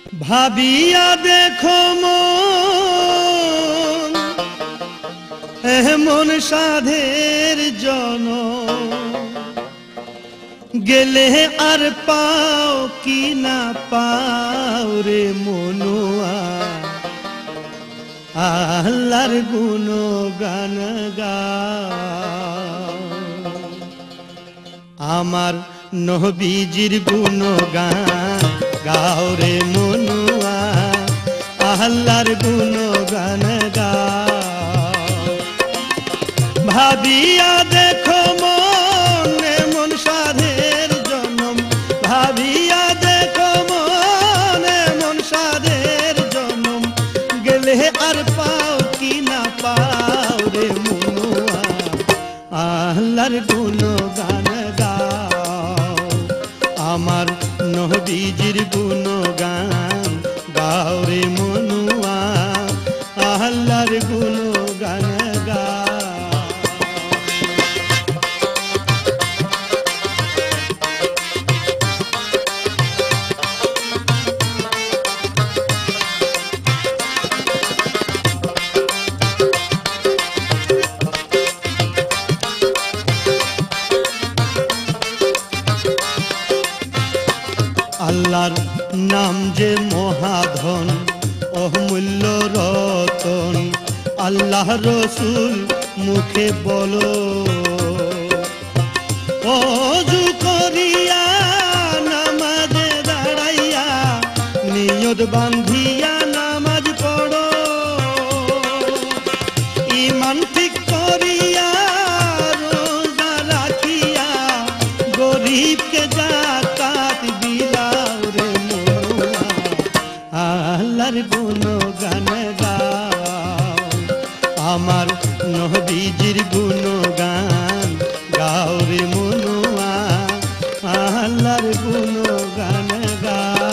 ভাবিয়া দেখো মন এমন সাধের জন গেলে আর পাও কি না পাও রে মনুয়া আল্লাহর গুণগান গাও আমার নবীজির গুণগান গাও রে মনুয়া আল্লাহর গুণগান গাও ভাবিয়া দেখো মন এমন সাধের জনম ভাবিয়া দেখো মন এমন সাধের জনম গেলে আর পাও কি না পাও রে মনুয়া আল্লাহর গুণগান গাও আমার নবীজির গুণগান গাও রে মনুয়া আল্লাহর গুণগান গাও আল্লাহর নাম যে মহাধন অমূল্য রতন আল্লাহ রসুল মুখে বলো ওযু করিয়া নামাজে দাঁড়াইয়া নিয়ত বান্ধিয়া নামাজ পড়ো ঈমান ঠিক করিয়া রোজা রাখিয়া গরিবকে যাকাত বিলাও রে মনুয়া আল্লাহর গুণগান গাও আমার নবীজির গুণগান গাও রে মনুয়া আল্লাহর গুণগান গাও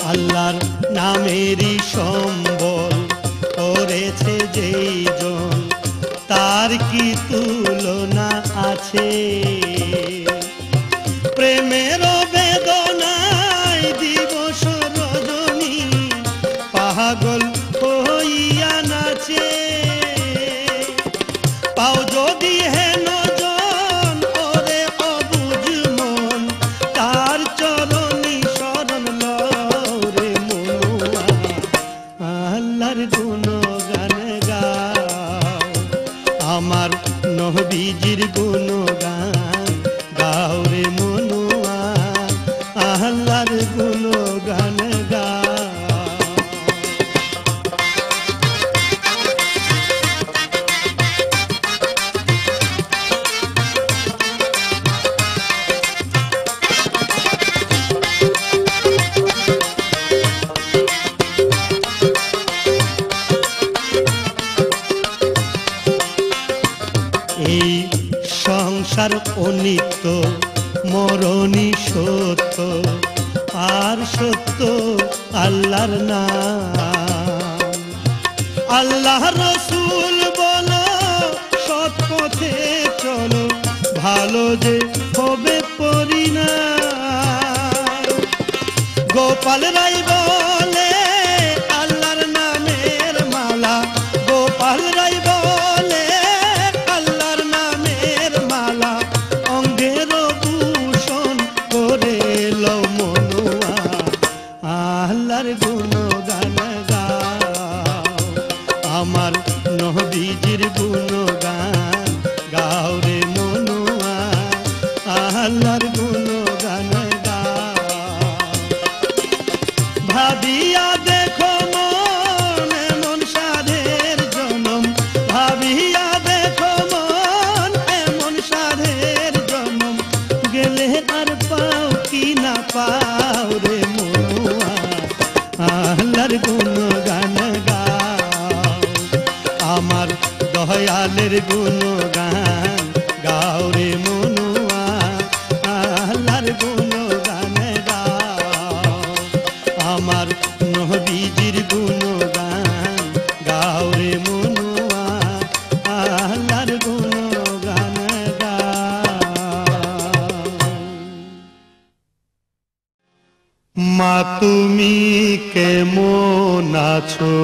আল্লাহর নামেরই সম্বল করেছে যেই জন তার কি তুলনা আছে প্রেমের বেদনায় দিবস রজনী পাগল হইয়া নাচে পাও যদি হেন জন ওরে অবুঝ মন তার চরণী শরণ লও রে মনুয়া আল্লাহর গুণগান গাও আমার নবীজির গুণগান গাও রে মনুয়া আল্লাহর গুণগান গাও এই সংসার অনিত্য মরণই সত্য আর সত্য আল্লাহর নাম আল্লাহ রসুল বলো সৎ পথে চলো ভালো যে হবে পরিণাম গোপাল রায় বলে আল্লাহর নামের মালা গোপাল রায় বলে আল্লাহর নামের মালা অঙ্গের ভূষণ করে লও মনুয়া আল্লাহর গুণগান গাও আমার নবীজির গুণগান গাও রে মনুয়া আল্লাহর গুণগান গাও ভাবিয়া দেখো মন এমন সাধের জনম ভাবিয়া দেখো মন এমন সাধের জনম গেলে আর পাও কি না পাও রে মনুয়া আল্লাহর গুণগান গাও আমার দয়ালের গুণগান গাও রে মনুয়া তুমি কেমন আছো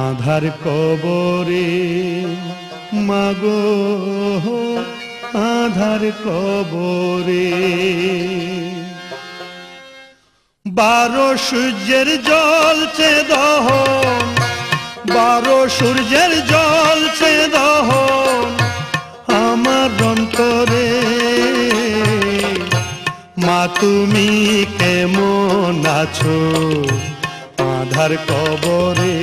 আধার কবরে মাগো আধার কবরে 12 সূর্যের জ্বলছে দহন 12 সূর্যের জ্বলছে দহন আমার অন্তরে মা তুমি কেমন আছো আধার কবরে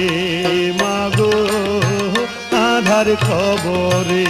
মাগো আধার কবরে